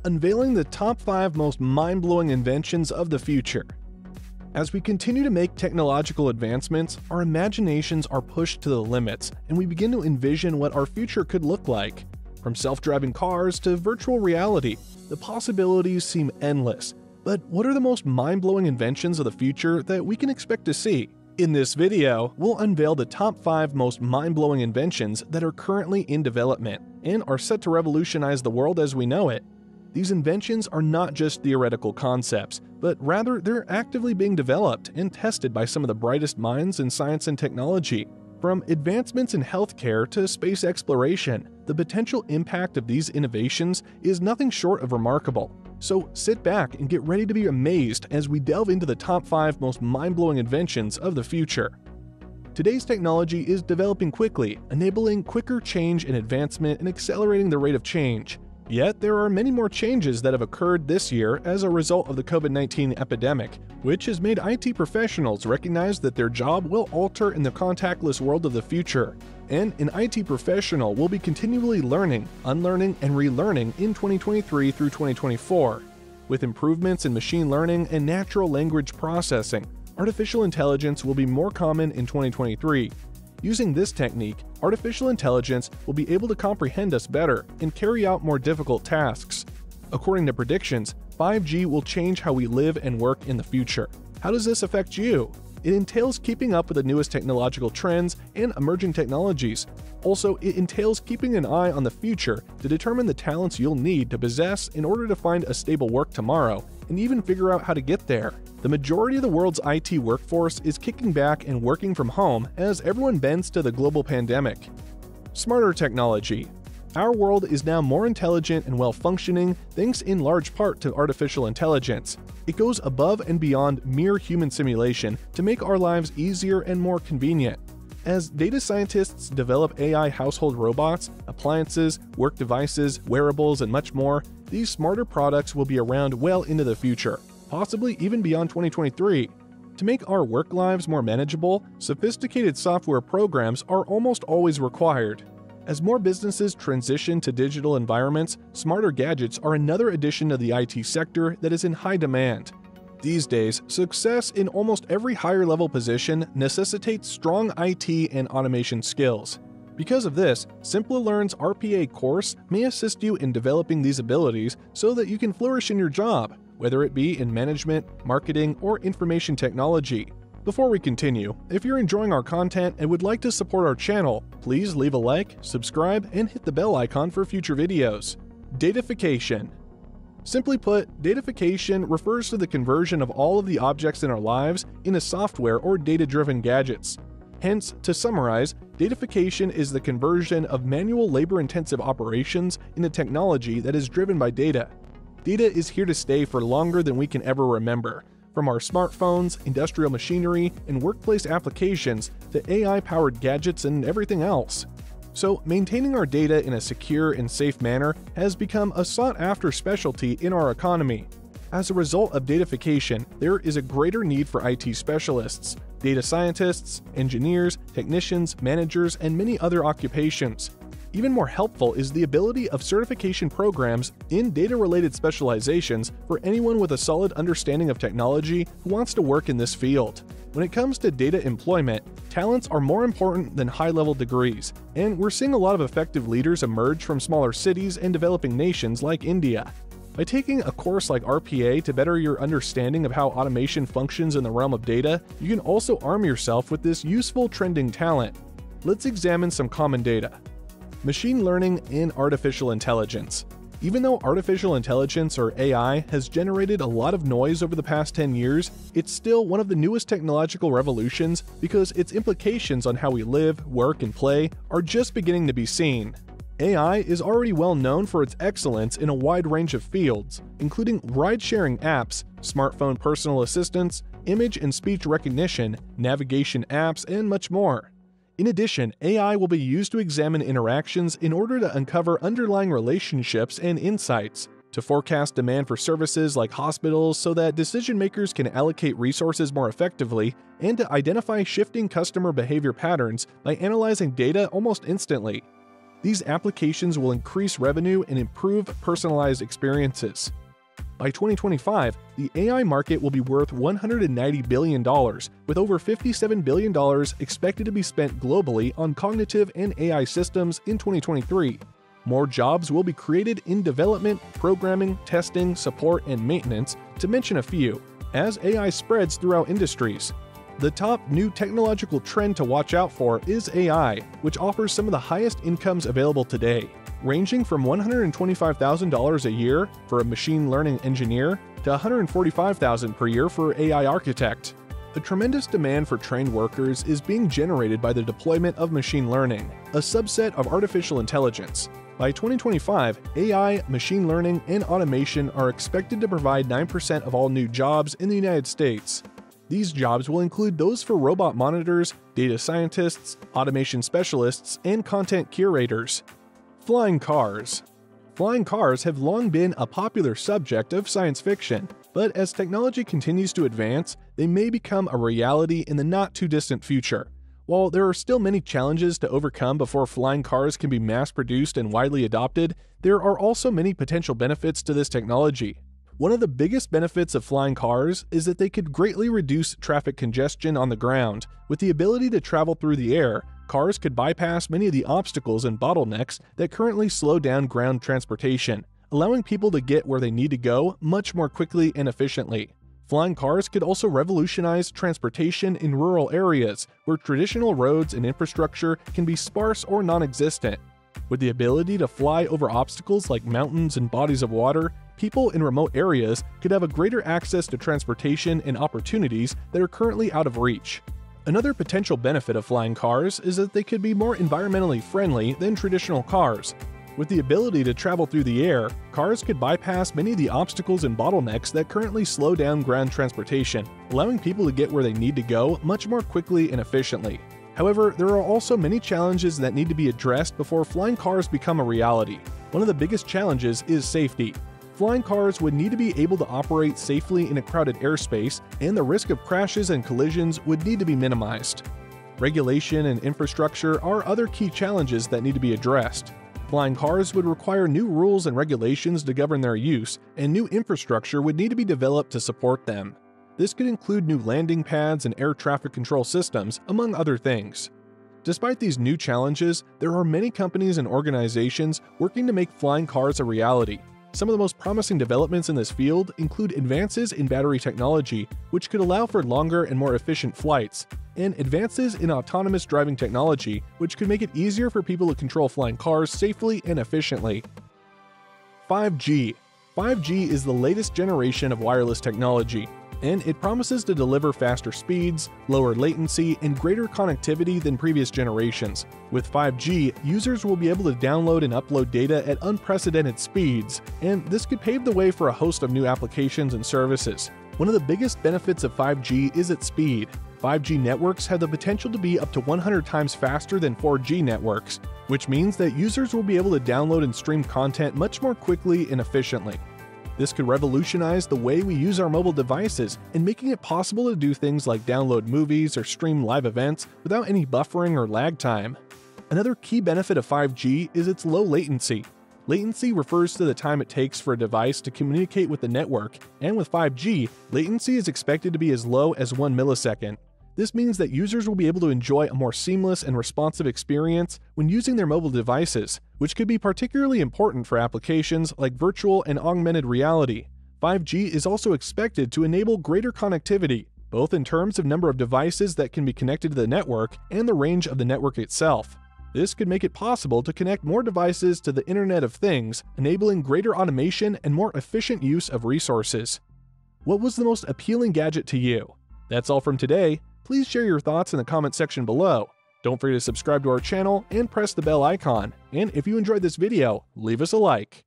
unveiling the top 5 most mind-blowing inventions of the future. As we continue to make technological advancements, our imaginations are pushed to the limits, and we begin to envision what our future could look like. From self-driving cars to virtual reality, the possibilities seem endless. But what are the most mind-blowing inventions of the future that we can expect to see? In this video, we'll unveil the top 5 most mind-blowing inventions that are currently in development and are set to revolutionize the world as we know it. These inventions are not just theoretical concepts, but rather they're actively being developed and tested by some of the brightest minds in science and technology. From advancements in healthcare to space exploration, the potential impact of these innovations is nothing short of remarkable. So sit back and get ready to be amazed as we delve into the top 5 most mind-blowing inventions of the future. Today's technology is developing quickly, enabling quicker change and advancement and accelerating the rate of change. Yet, there are many more changes that have occurred this year as a result of the COVID-19 epidemic, which has made IT professionals recognize that their job will alter in the contactless world of the future. And an IT professional will be continually learning, unlearning, and relearning in 2023 through 2024. With improvements in machine learning and natural language processing, artificial intelligence will be more common in 2023. Using this technique, artificial intelligence will be able to comprehend us better and carry out more difficult tasks. According to predictions, 5G will change how we live and work in the future. How does this affect you? It entails keeping up with the newest technological trends and emerging technologies. Also, it entails keeping an eye on the future to determine the talents you'll need to possess in order to find a stable work tomorrow and even figure out how to get there. The majority of the world's IT workforce is kicking back and working from home as everyone bends to the global pandemic. Smarter technology. Our world is now more intelligent and well-functioning thanks in large part to artificial intelligence. It goes above and beyond mere human simulation to make our lives easier and more convenient. As data scientists develop AI household robots, appliances, work devices, wearables, and much more, these smarter products will be around well into the future, possibly even beyond 2023. To make our work lives more manageable, sophisticated software programs are almost always required. As more businesses transition to digital environments, smarter gadgets are another addition to the IT sector that is in high demand. These days, success in almost every higher-level position necessitates strong IT and automation skills. Because of this, Simplilearn's RPA course may assist you in developing these abilities so that you can flourish in your job, whether it be in management, marketing, or information technology. Before we continue, if you're enjoying our content and would like to support our channel, please leave a like, subscribe, and hit the bell icon for future videos. Datification. Simply put, datification refers to the conversion of all of the objects in our lives into software or data-driven gadgets. Hence, to summarize, datification is the conversion of manual labor-intensive operations into technology that is driven by data. Data is here to stay for longer than we can ever remember, from our smartphones, industrial machinery, and workplace applications to AI-powered gadgets and everything else. So, maintaining our data in a secure and safe manner has become a sought-after specialty in our economy. As a result of datification, there is a greater need for IT specialists, data scientists, engineers, technicians, managers, and many other occupations. Even more helpful is the ability of certification programs in data-related specializations for anyone with a solid understanding of technology who wants to work in this field. When it comes to data employment, talents are more important than high-level degrees, and we're seeing a lot of effective leaders emerge from smaller cities and developing nations like India. By taking a course like RPA to better your understanding of how automation functions in the realm of data, you can also arm yourself with this useful trending talent. Let's examine some common data. Machine learning and artificial intelligence. Even though artificial intelligence, or AI, has generated a lot of noise over the past 10 years, it's still one of the newest technological revolutions because its implications on how we live, work, and play are just beginning to be seen. AI is already well known for its excellence in a wide range of fields, including ride-sharing apps, smartphone personal assistants, image and speech recognition, navigation apps, and much more. In addition, AI will be used to examine interactions in order to uncover underlying relationships and insights, to forecast demand for services like hospitals so that decision-makers can allocate resources more effectively, and to identify shifting customer behavior patterns by analyzing data almost instantly. These applications will increase revenue and improve personalized experiences. By 2025, the AI market will be worth $190 billion, with over $57 billion expected to be spent globally on cognitive and AI systems in 2023. More jobs will be created in development, programming, testing, support, and maintenance, to mention a few, as AI spreads throughout industries. The top new technological trend to watch out for is AI, which offers some of the highest incomes available today, ranging from $125,000 a year for a machine learning engineer to $145,000 per year for an AI architect. A tremendous demand for trained workers is being generated by the deployment of machine learning, a subset of artificial intelligence. By 2025, AI, machine learning, and automation are expected to provide 9% of all new jobs in the United States. These jobs will include those for robot monitors, data scientists, automation specialists, and content curators. Flying cars. Flying cars have long been a popular subject of science fiction, but as technology continues to advance, they may become a reality in the not-too-distant future. While there are still many challenges to overcome before flying cars can be mass-produced and widely adopted, there are also many potential benefits to this technology. One of the biggest benefits of flying cars is that they could greatly reduce traffic congestion on the ground. With the ability to travel through the air, cars could bypass many of the obstacles and bottlenecks that currently slow down ground transportation, allowing people to get where they need to go much more quickly and efficiently. Flying cars could also revolutionize transportation in rural areas where traditional roads and infrastructure can be sparse or non-existent. With the ability to fly over obstacles like mountains and bodies of water, people in remote areas could have a greater access to transportation and opportunities that are currently out of reach. Another potential benefit of flying cars is that they could be more environmentally friendly than traditional cars. With the ability to travel through the air, cars could bypass many of the obstacles and bottlenecks that currently slow down ground transportation, allowing people to get where they need to go much more quickly and efficiently. However, there are also many challenges that need to be addressed before flying cars become a reality. One of the biggest challenges is safety. Flying cars would need to be able to operate safely in a crowded airspace, and the risk of crashes and collisions would need to be minimized. Regulation and infrastructure are other key challenges that need to be addressed. Flying cars would require new rules and regulations to govern their use, and new infrastructure would need to be developed to support them. This could include new landing pads and air traffic control systems, among other things. Despite these new challenges, there are many companies and organizations working to make flying cars a reality. Some of the most promising developments in this field include advances in battery technology, which could allow for longer and more efficient flights, and advances in autonomous driving technology, which could make it easier for people to control flying cars safely and efficiently. 5G. 5G is the latest generation of wireless technology, and it promises to deliver faster speeds, lower latency, and greater connectivity than previous generations. With 5G, users will be able to download and upload data at unprecedented speeds, and this could pave the way for a host of new applications and services. One of the biggest benefits of 5G is its speed. 5G networks have the potential to be up to 100 times faster than 4G networks, which means that users will be able to download and stream content much more quickly and efficiently. This could revolutionize the way we use our mobile devices and making it possible to do things like download movies or stream live events without any buffering or lag time. Another key benefit of 5G is its low latency. Latency refers to the time it takes for a device to communicate with the network, and with 5G, latency is expected to be as low as 1 millisecond. This means that users will be able to enjoy a more seamless and responsive experience when using their mobile devices, which could be particularly important for applications like virtual and augmented reality. 5G is also expected to enable greater connectivity, both in terms of number of devices that can be connected to the network and the range of the network itself. This could make it possible to connect more devices to the Internet of Things, enabling greater automation and more efficient use of resources. What was the most appealing gadget to you? That's all from today. Please share your thoughts in the comment section below. Don't forget to subscribe to our channel and press the bell icon. And if you enjoyed this video, leave us a like.